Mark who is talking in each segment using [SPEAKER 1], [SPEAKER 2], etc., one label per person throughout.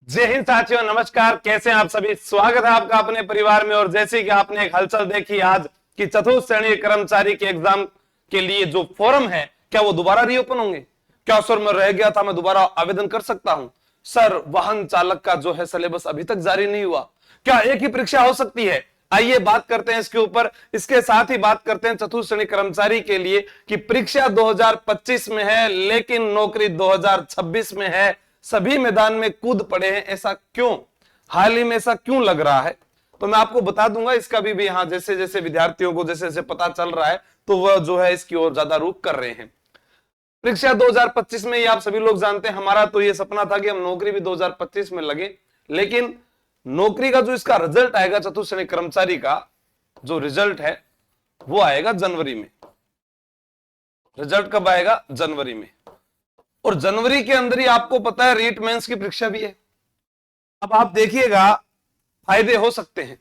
[SPEAKER 1] जय हिंद साथियों, नमस्कार। कैसे हैं आप सभी? स्वागत है आपका अपने परिवार में। और जैसे कि आपने एक हलचल देखी आज कि चतुर्थ श्रेणी कर्मचारी के एग्जाम के लिए जो फॉर्म है, क्या वो दोबारा रीओपन होंगे? क्या सर मैं रह गया था, मैं दोबारा आवेदन कर सकता हूं? सर वाहन चालक का जो है सिलेबस अभी तक जारी नहीं हुआ, क्या एक ही परीक्षा हो सकती है? आइए बात करते हैं इसके ऊपर। इसके साथ ही बात करते हैं चतुर्थ श्रेणी कर्मचारी के लिए कि परीक्षा 2025 में है लेकिन नौकरी 2026 में है। सभी मैदान में कूद पड़े हैं, ऐसा क्यों? हाल ही में ऐसा क्यों लग रहा है? तो मैं आपको बता दूंगा। इसका भी यहां जैसे जैसे विद्यार्थियों को जैसे जैसे पता चल रहा है तो वह जो है इसकी ओर ज्यादा रुख कर रहे हैं। परीक्षा 2025 में, ये आप सभी लोग जानते हैं, हमारा तो ये सपना था कि हम नौकरी भी 2025 में लगे, लेकिन नौकरी का जो इसका रिजल्ट आएगा चतुर्थ श्रेणी कर्मचारी का जो रिजल्ट है वो आएगा जनवरी में। रिजल्ट कब आएगा? जनवरी में। और जनवरी के अंदर ही आपको पता है रीट मेंस की परीक्षा भी है। अब आप देखिएगा, फायदे हो सकते हैं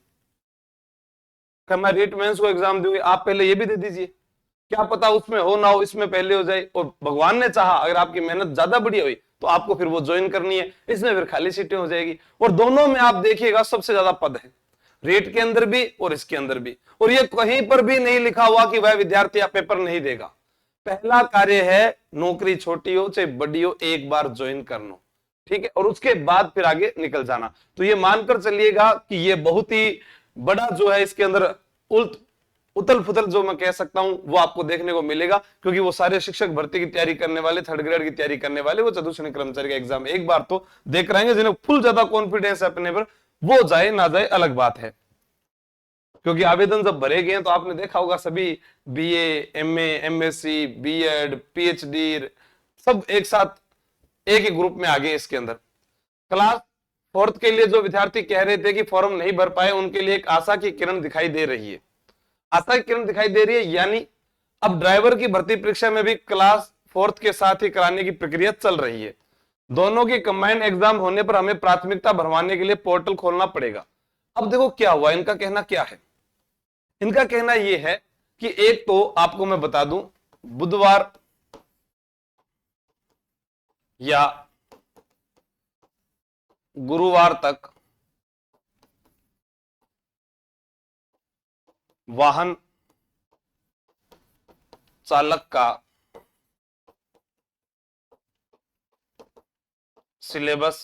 [SPEAKER 1] कि मैं रीट मेंस को एग्जाम दूंगी, आप पहले ये भी दे दीजिए, क्या पता उसमें हो ना हो, इसमें पहले हो जाए। और भगवान ने चाहा अगर आपकी मेहनत ज्यादा बढ़िया हुई तो आपको फिर वो ज्वाइन करनी है, इसमें फिर खाली सीटें हो जाएगी। और दोनों में आप देखिएगा सबसे ज्यादा पद है, रेट के अंदर भी और इसके अंदर भी। और ये कहीं पर भी नहीं लिखा हुआ कि वह विद्यार्थी या पेपर नहीं देगा। पहला कार्य है नौकरी छोटी हो चाहे बड़ी हो, एक बार ज्वाइन कर लो, ठीक है, और उसके बाद फिर आगे निकल जाना। तो ये मानकर चलिएगा कि ये बहुत ही बड़ा जो है इसके अंदर उतल फुतल जो मैं कह सकता हूं वो आपको देखने को मिलेगा, क्योंकि वो सारे शिक्षक भर्ती की तैयारी करने वाले, थर्ड ग्रेड की तैयारी करने वाले, वो चतुर्थ श्रेणी कर्मचारी का एग्जाम एक बार तो देख रहेंगे। जिन्हें फुल ज्यादा कॉन्फिडेंस है अपने पर, वो जाए ना जाए अलग बात है, क्योंकि आवेदन जब भरे गए तो आपने देखा होगा सभी BA, MA, MSc, BEd, PhD सब एक साथ एक ही ग्रुप में आ गए इसके अंदर। क्लास फोर्थ के लिए जो विद्यार्थी कह रहे थे कि फॉर्म नहीं भर पाए, उनके लिए एक आशा की किरण दिखाई दे रही है। आशा की किरण दिखाई दे रही है, यानी अब ड्राइवर की भर्ती परीक्षा में भी क्लास फोर्थ के साथ ही कराने की प्रक्रिया चल रही है। दोनों की कंबाइंड एग्जाम होने पर हमें प्राथमिकता भरवाने के लिए पोर्टल खोलना पड़ेगा। अब देखो क्या हुआ, इनका कहना क्या है। इनका कहना यह है कि एक तो आपको मैं बता दूं, बुधवार या गुरुवार तक वाहन चालक का सिलेबस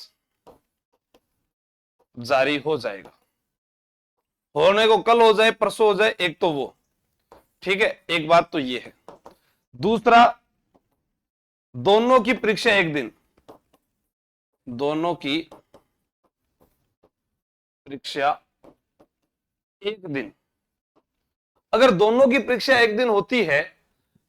[SPEAKER 1] जारी हो जाएगा। होने को कल हो जाए, परसों हो जाए, एक तो वो ठीक है, एक बात तो ये है। दूसरा, दोनों की परीक्षा एक दिन, दोनों की परीक्षा एक दिन। अगर दोनों की परीक्षा एक दिन होती है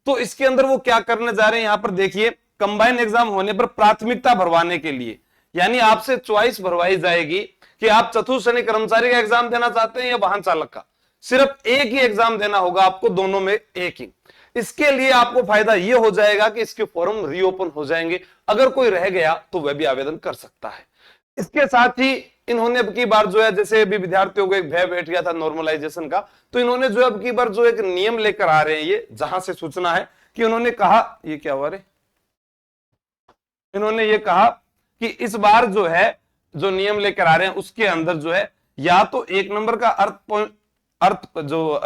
[SPEAKER 1] तो इसके अंदर वो क्या करने जा रहे हैं, यहां पर देखिए, कंबाइन एग्जाम होने पर प्राथमिकता भरवाने के लिए, यानी आपसे चॉइस भरवाई जाएगी कि आप चतुर्थ श्रेणी कर्मचारी का एग्जाम देना चाहते हैं या वाहन चालक का। सिर्फ एक ही एग्जाम देना होगा आपको, दोनों में एक ही। इसके लिए आपको फायदा यह हो जाएगा कि इसके फॉर्म रीओपन हो जाएंगे। अगर कोई रह गया तो वह भी आवेदन कर सकता है। इसके साथ ही इन्होंने अब की बार जो है, जैसे अभी विद्यार्थियों को एक भय बैठ गया था नॉर्मलाइजेशन का, तो इन्होंने जो अब की बार जो एक नियम लेकर आ रहे हैं, ये जहां से सूचना है कि उन्होंने कहा, ये क्या हुआ रे, इन्होंने ये कहा कि इस बार जो है जो नियम लेकर आ रहे हैं उसके अंदर जो है, या तो एक नंबर का अर्थ जो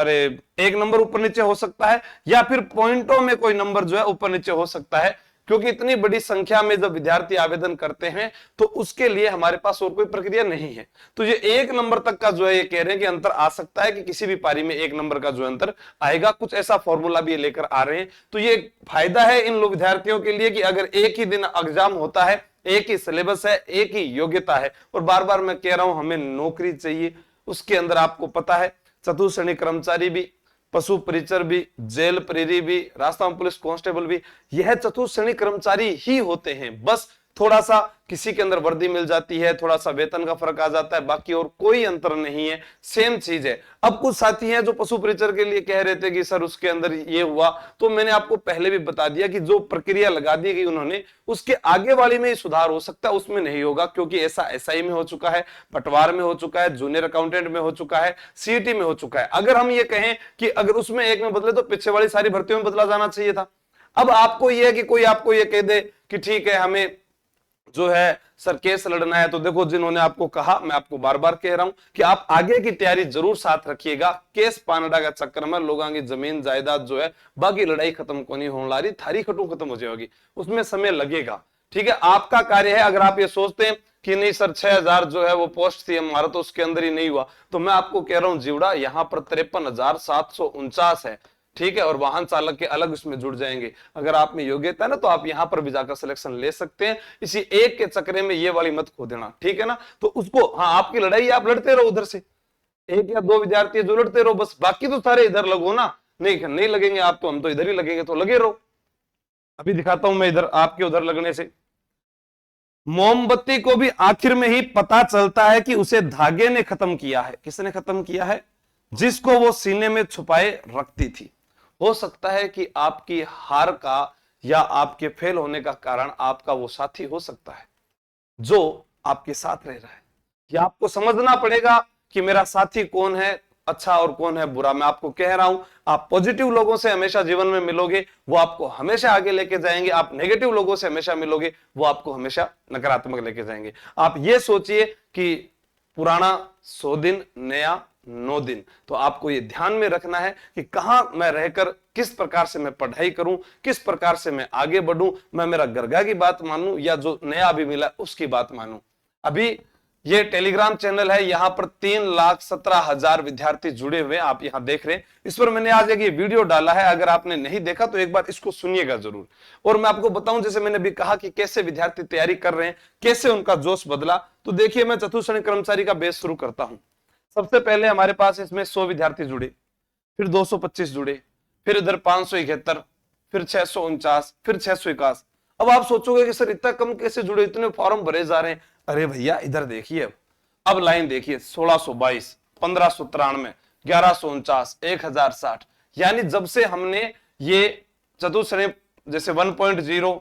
[SPEAKER 1] एक नंबर ऊपर नीचे हो सकता है, या फिर पॉइंटों में कोई नंबर जो है ऊपर नीचे हो सकता है। क्योंकि इतनी बड़ी संख्या में जब विद्यार्थी आवेदन करते हैं तो उसके लिए हमारे पास और कोई प्रक्रिया नहीं है। तो ये एक नंबर तक का जो है, ये कह रहे हैं कि अंतर आ सकता है, कि किसी भी पारी में एक नंबर का जो अंतर आएगा, कुछ ऐसा फॉर्मूला भी ये लेकर आ रहे हैं। तो ये फायदा है इन लोग विद्यार्थियों के लिए कि अगर एक ही दिन एग्जाम होता है, एक ही सिलेबस है, एक ही योग्यता है, और बार बार मैं कह रहा हूं हमें नौकरी चाहिए, उसके अंदर आपको पता है चतुर्थ श्रेणी कर्मचारी भी, पशु परिचर भी, जेल प्रहरी भी, राजस्थान पुलिस कांस्टेबल भी, यह चतुर्थ श्रेणी कर्मचारी ही होते हैं। बस थोड़ा सा किसी के अंदर वर्दी मिल जाती है, थोड़ा सा वेतन का फर्क आ जाता है, बाकी और कोई अंतर नहीं है, सेम चीज है। अब कुछ साथी हैं जो पशु परिचर के लिए कह रहे थे कि सर उसके अंदर ये हुआ, तो मैंने आपको पहले भी बता दिया कि जो प्रक्रिया लगा दी गई उन्होंने, उसके आगे वाली में ही सुधार हो सकता है, उसमें नहीं होगा, क्योंकि ऐसा एसआई में हो चुका है, पटवार में हो चुका है, जूनियर अकाउंटेंट में हो चुका है, सीईटी में हो चुका है। अगर हम ये कहें कि अगर उसमें एक में बदले तो पीछे वाली सारी भर्तियों में बदला जाना चाहिए था। अब आपको यह है कि कोई आपको ये कह दे कि ठीक है हमें जो है सर केस लड़ना है, तो देखो जिन्होंने आपको कहा, मैं आपको बार बार कह रहा हूं कि आप आगे की तैयारी जरूर साथ रखिएगा। केस पानडा का चक्कर में लोगों की जमीन जायदाद जो है बाकी लड़ाई खत्म को नहीं होने वाली, थारी खटू खत्म हो जाएगी, उसमें समय लगेगा। ठीक है, आपका कार्य है, अगर आप ये सोचते हैं कि नहीं सर 6000 जो है वो पोस्ट थी हमारा तो उसके अंदर ही नहीं हुआ, तो मैं आपको कह रहा हूं जीवड़ा, यहाँ पर 53,749 है। ठीक है, और वाहन चालक के अलग उसमें जुड़ जाएंगे। अगर आप में योग्यता है ना तो आप यहां पर भी जाकर सिलेक्शन ले सकते हैं। इसी एक के चक्कर में ये वाली मत खो देना, ठीक है ना। तो उसको, हाँ आपकी लड़ाई आप लड़ते रहो उधर से, एक या दो विद्यार्थी जो लड़ते रहो बस, बाकी तो सारे इधर लगो ना। नहीं नहीं लगेंगे आप तो हम तो इधर ही लगेंगे, तो लगे रहो। अभी दिखाता हूं मैं इधर आपके उधर लगने से। मोमबत्ती को भी आखिर में ही पता चलता है कि उसे धागे ने खत्म किया है। किसने खत्म किया है? जिसको वो सीने में छुपाए रखती थी। हो सकता है कि आपकी हार का या आपके फेल होने का कारण आपका वो साथी हो सकता है जो आपके साथ रह रहा है। या आपको समझना पड़ेगा कि मेरा साथी कौन है अच्छा और कौन है बुरा। मैं आपको कह रहा हूं, आप पॉजिटिव लोगों से हमेशा जीवन में मिलोगे, वो आपको हमेशा आगे लेके जाएंगे। आप नेगेटिव लोगों से हमेशा मिलोगे, वो आपको हमेशा नकारात्मक लेके जाएंगे। आप ये सोचिए कि पुराना 100 दिन, नया 9 दिन। तो आपको ये ध्यान में रखना है कि कहां मैं रहकर किस प्रकार से मैं पढ़ाई करूं, किस प्रकार से मैं आगे बढ़ूं, मैं मेरा गर्गा की बात मानूं या जो नया अभी मिला उसकी बात मानूं। अभी ये टेलीग्राम चैनल है, यहां पर 3,17,000 विद्यार्थी जुड़े हुए आप यहां देख रहे हैं। इस पर मैंने आज एक ये वीडियो डाला है, अगर आपने नहीं देखा तो एक बार इसको सुनिएगा जरूर। और मैं आपको बताऊं, जैसे मैंने भी कहा कि कैसे विद्यार्थी तैयारी कर रहे हैं, कैसे उनका जोश बदला। तो देखिए, मैं चतुर्थ श्रेणी कर्मचारी का बेस शुरू करता हूं। सबसे पहले हमारे पास इसमें 100 विद्यार्थी जुड़े, फिर 225 जुड़े, फिर इधर 571, फिर 649, फिर 661। अब आप सोचोगे कि सर इतना कम कैसे जुड़े, इतने फॉर्म भरे जा रहे हैं। अरे भैया इधर देखिए, अब लाइन देखिए, 1622, 1593, 1149, 1060। यानी जब से हमने ये चतुर्थ श्रेणी जैसे 1.0,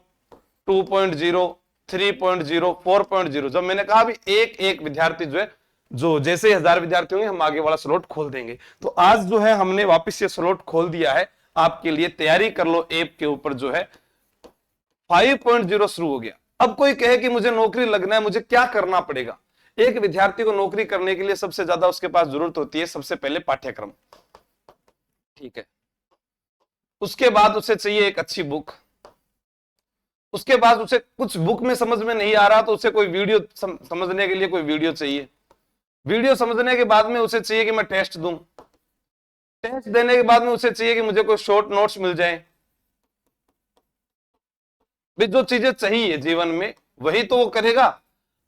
[SPEAKER 1] 2.0, 3.0, 4.0, जब मैंने कहा भी एक एक विद्यार्थी जो है, जो जैसे 1000 विद्यार्थी होंगे हम आगे वाला स्लॉट खोल देंगे। तो आज जो है हमने वापस ये स्लॉट खोल दिया है आपके लिए। तैयारी कर लो, ऐप के ऊपर जो है 5.0 शुरू हो गया। अब कोई कहे कि मुझे नौकरी लगना है, मुझे क्या करना पड़ेगा? एक विद्यार्थी को नौकरी करने के लिए सबसे ज्यादा उसके पास जरूरत होती है सबसे पहले पाठ्यक्रम, ठीक है। उसके बाद उसे चाहिए एक अच्छी बुक। उसके बाद उसे कुछ बुक में समझ में नहीं आ रहा तो उसे कोई वीडियो समझने के लिए कोई वीडियो चाहिए। वीडियो समझने के बाद में उसे चाहिए कि मैं टेस्ट दूं। टेस्ट देने के बाद में उसे चाहिए कि मुझे कोई शॉर्ट नोट्स मिल जाए। भी जो चीजें चाहिए जीवन में वही तो वो करेगा।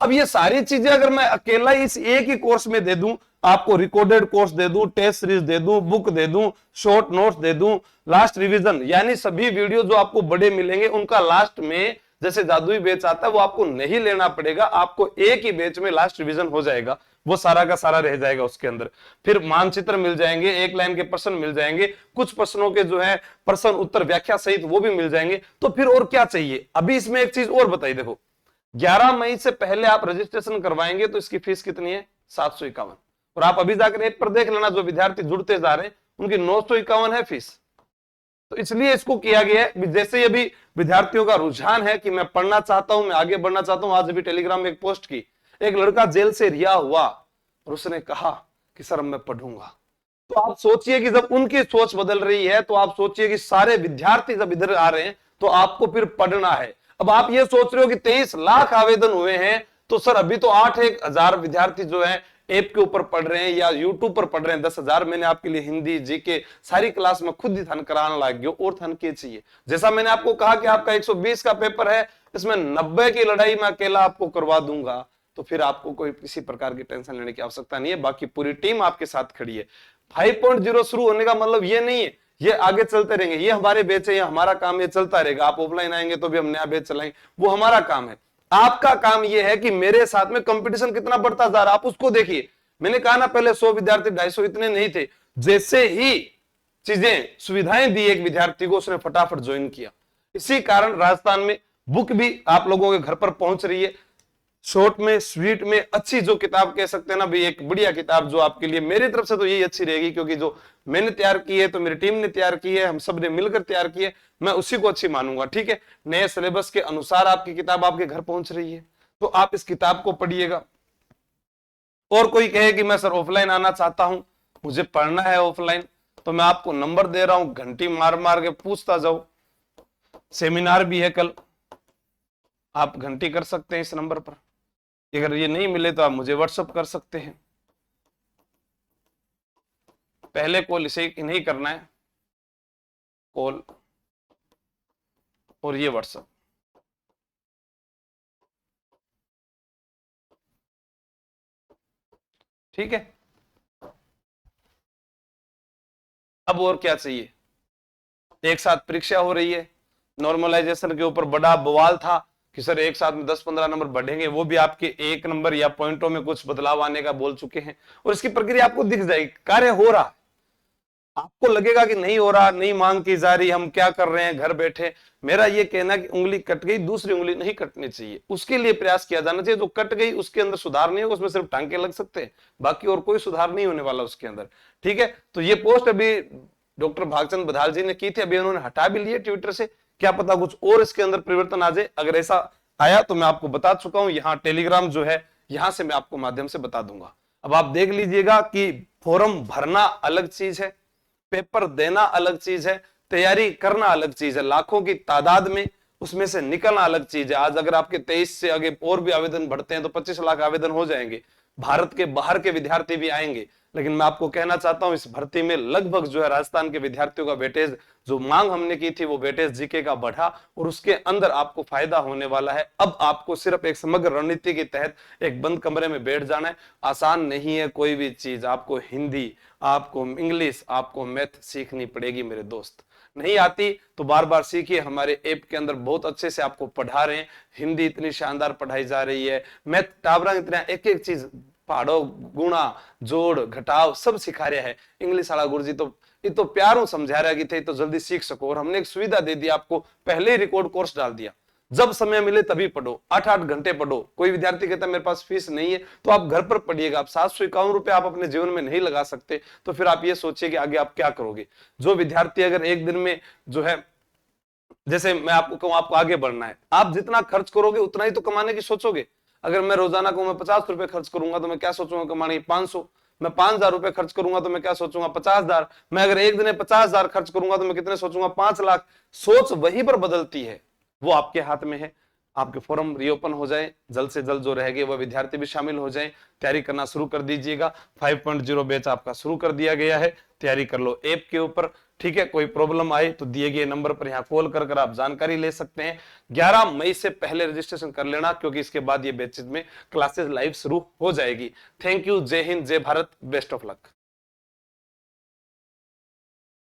[SPEAKER 1] अब ये सारी चीजें अगर मैं अकेला इस एक ही कोर्स में दे दूं, आपको रिकॉर्डेड कोर्स दे दूं, टेस्ट सीरीज दे दूं, बुक दे दूं, शॉर्ट नोट्स दे दूं, लास्ट रिवीजन, यानी सभी वीडियो जो आपको बड़े मिलेंगे उनका लास्ट में जैसे जादुई बैच आता है वो आपको नहीं लेना पड़ेगा। आपको एक ही बैच में लास्ट रिवीजन हो जाएगा, वो सारा का सारा रह जाएगा उसके अंदर। फिर मानचित्र मिल जाएंगे, एक लाइन के प्रश्न मिल जाएंगे, कुछ प्रश्नों के जो है प्रश्न उत्तर व्याख्या सहित वो भी मिल जाएंगे। तो फिर और क्या चाहिए? अभी इसमें एक चीज और बताई, देखो 11 मई से पहले आप रजिस्ट्रेशन करवाएंगे तो इसकी फीस कितनी है? 751। और आप अभी जाकर ऐप पर देख लेना, जो विद्यार्थी जुड़ते जा रहे हैं उनकी 951 है फीस। तो इसलिए इसको किया गया है। जैसे अभी विद्यार्थियों का रुझान है कि मैं पढ़ना चाहता हूं, मैं आगे बढ़ना चाहता हूं। आज अभी टेलीग्राम में एक पोस्ट की, एक लड़का जेल से रिहा हुआ और उसने कहा कि सर मैं पढ़ूंगा। तो आप सोचिए कि जब उनकी सोच बदल रही है तो आप सोचिए कि सारे विद्यार्थी जब इधर आ रहे हैं तो आपको फिर पढ़ना है। अब आप ये सोच रहे हो कि 23 लाख आवेदन हुए हैं, तो सर अभी तो 8-1000 विद्यार्थी जो है ऐप के ऊपर पढ़ रहे हैं या यूट्यूब पर पढ़ रहे हैं। 10,000 मैंने आपके लिए हिंदी जीके सारी क्लास में खुद ही थन कराने लग गया। और थन के चाहिए? जैसा मैंने आपको कहा कि आपका 120 का पेपर है, इसमें 90 की लड़ाई मैं अकेला आपको करवा दूंगा, तो फिर आपको कोई किसी प्रकार की टेंशन लेने की आवश्यकता नहीं है। बाकी पूरी टीम आपके साथ खड़ी है। 5.0 शुरू होने का मतलब ये नहीं है ये आगे चलते रहेंगे, ये हमारे बैच है, ये हमारा काम, ये चलता रहेगा। आप ऑफलाइन आएंगे तो भी हम नया बैच चलाएंगे, वो हमारा काम है। आपका काम ये है कि मेरे साथ में कंपटीशन कितना बढ़ता जा रहा है आप उसको देखिए। मैंने कहा ना पहले 100 विद्यार्थी 250 इतने नहीं थे। जैसे ही चीजें सुविधाएं दी एक विद्यार्थी को, उसने फटाफट ज्वाइन किया। इसी कारण राजस्थान में बुक भी आप लोगों के घर पर पहुंच रही है। शॉर्ट में, स्वीट में अच्छी जो किताब कह सकते हैं ना भाई, एक बढ़िया किताब जो आपके लिए मेरी तरफ से तो यही अच्छी रहेगी, क्योंकि जो मैंने तैयार की है, तो मेरी टीम ने तैयार की है, हम सब ने मिलकर तैयार की है, मैं उसी को अच्छी मानूंगा। ठीक है, नए सिलेबस के अनुसार आपकी किताब आपके घर पहुंच रही है, तो आप इस किताब को पढ़िएगा। और कोई कहे कि मैं सर ऑफलाइन आना चाहता हूं, मुझे पढ़ना है ऑफलाइन, तो मैं आपको नंबर दे रहा हूं, घंटी मार मार के पूछता जाओ। सेमिनार भी है कल, आप घंटी कर सकते हैं इस नंबर पर। अगर ये नहीं मिले तो आप मुझे व्हाट्सअप कर सकते हैं। पहले कॉल इसे नहीं करना है, कॉल और ये व्हाट्सअप। ठीक है, अब और क्या चाहिए? एक साथ परीक्षा हो रही है, नॉर्मलाइजेशन के ऊपर बड़ा बवाल था कि सर एक साथ में 10-15 नंबर बढ़ेंगे, वो भी आपके एक नंबर या पॉइंटों में कुछ बदलाव आने का बोल चुके हैं, और इसकी प्रक्रिया आपको दिख जाएगी, कार्य हो रहा। आपको लगेगा कि नहीं हो रहा, नहीं मांग की जा रही, हम क्या कर रहे हैं घर बैठे। मेरा ये कहना कि उंगली कट गई, दूसरी उंगली नहीं कटनी चाहिए, उसके लिए प्रयास किया जाना चाहिए। जो कट गई उसके अंदर सुधार नहीं होगा, उसमें सिर्फ टांके लग सकते हैं, बाकी और कोई सुधार नहीं होने वाला उसके अंदर। ठीक है, तो ये पोस्ट अभी डॉक्टर भागचंद बधाल जी ने की थी, अभी उन्होंने हटा भी लिया ट्विटर से, क्या पता कुछ और इसके अंदर परिवर्तन आ जाए। अगर ऐसा आया तो मैं आपको बता चुका हूं, यहाँ टेलीग्राम जो है, यहां से मैं आपको माध्यम से बता दूंगा। अब आप देख लीजिएगा कि फॉर्म भरना अलग चीज है, पेपर देना अलग चीज है, तैयारी करना अलग चीज है, लाखों की तादाद में उसमें से निकलना अलग चीज है। आज अगर आपके 23 से आगे और भी आवेदन बढ़ते हैं तो 25 लाख आवेदन हो जाएंगे, भारत के बाहर के विद्यार्थी भी आएंगे। लेकिन मैं आपको कहना चाहता हूं, इस भर्ती में लगभग जो है राजस्थान के विद्यार्थियों का वेटेज, जो मांग हमने की थी, वो वेटेज जीके का बढ़ा, और उसके अंदर आपको फायदा होने वाला है। अब आपको सिर्फ एक समग्र रणनीति के तहत एक बंद कमरे में बैठ जाना है। आसान नहीं है कोई भी चीज, आपको हिंदी, आपको इंग्लिश, आपको मैथ सीखनी पड़ेगी मेरे दोस्त। नहीं आती तो बार बार सीखिए, हमारे ऐप के अंदर बहुत अच्छे से आपको पढ़ा रहे हैं। हिंदी इतनी शानदार पढ़ाई जा रही है, मैथ टावरा इतना एक एक चीज, पहाड़ो गुणा जोड़ घटाव सब सिखा रहा है। इंग्लिश वाला गुरुजी तो ये तो प्यारों समझा रहा है कि थे तो जल्दी सीख सको, और हमने एक सुविधा दे दी आपको, पहले ही रिकॉर्ड कोर्स डाल दिया, जब समय मिले तभी पढ़ो, 8-8 घंटे पढ़ो। कोई विद्यार्थी कहता है मेरे पास फीस नहीं है, तो आप घर पर पढ़िएगा। आप 751 रुपए आप अपने जीवन में नहीं लगा सकते, तो फिर आप ये सोचिए कि आगे आप क्या करोगे। जो विद्यार्थी अगर एक दिन में जो है, जैसे मैं आपको कहूं आपको आगे बढ़ना है, आप जितना खर्च करोगे उतना ही तो कमाने की सोचोगे। अगर मैं रोजाना को मैं 50 रुपए खर्च करूंगा तो मैं क्या सोचूंगा कमाने की 500। मैं 5,000 रुपए खर्च करूंगा तो मैं क्या सोचूंगा 50,000। मैं अगर एक दिन में 50,000 खर्च करूंगा तो मैं कितने सोचूंगा 5 लाख। सोच वहीं पर बदलती है, वो आपके हाथ में है। आपके फॉर्म रीओपन हो जाए, जल्द से जल्द जो रह गए वह विद्यार्थी भी शामिल हो जाए, तैयारी करना शुरू कर दीजिएगा। 5.0 बैच आपका शुरू कर दिया गया है, तैयारी कर लो ऐप के ऊपर। ठीक है, कोई प्रॉब्लम आए तो दिए गए नंबर पर यहाँ कॉल कर आप जानकारी ले सकते हैं। 11 मई से पहले रजिस्ट्रेशन कर लेना, क्योंकि इसके बाद ये बैचेज में क्लासेस लाइव शुरू हो जाएगी। थैंक यू, जय हिंद, जय भारत, बेस्ट ऑफ लक।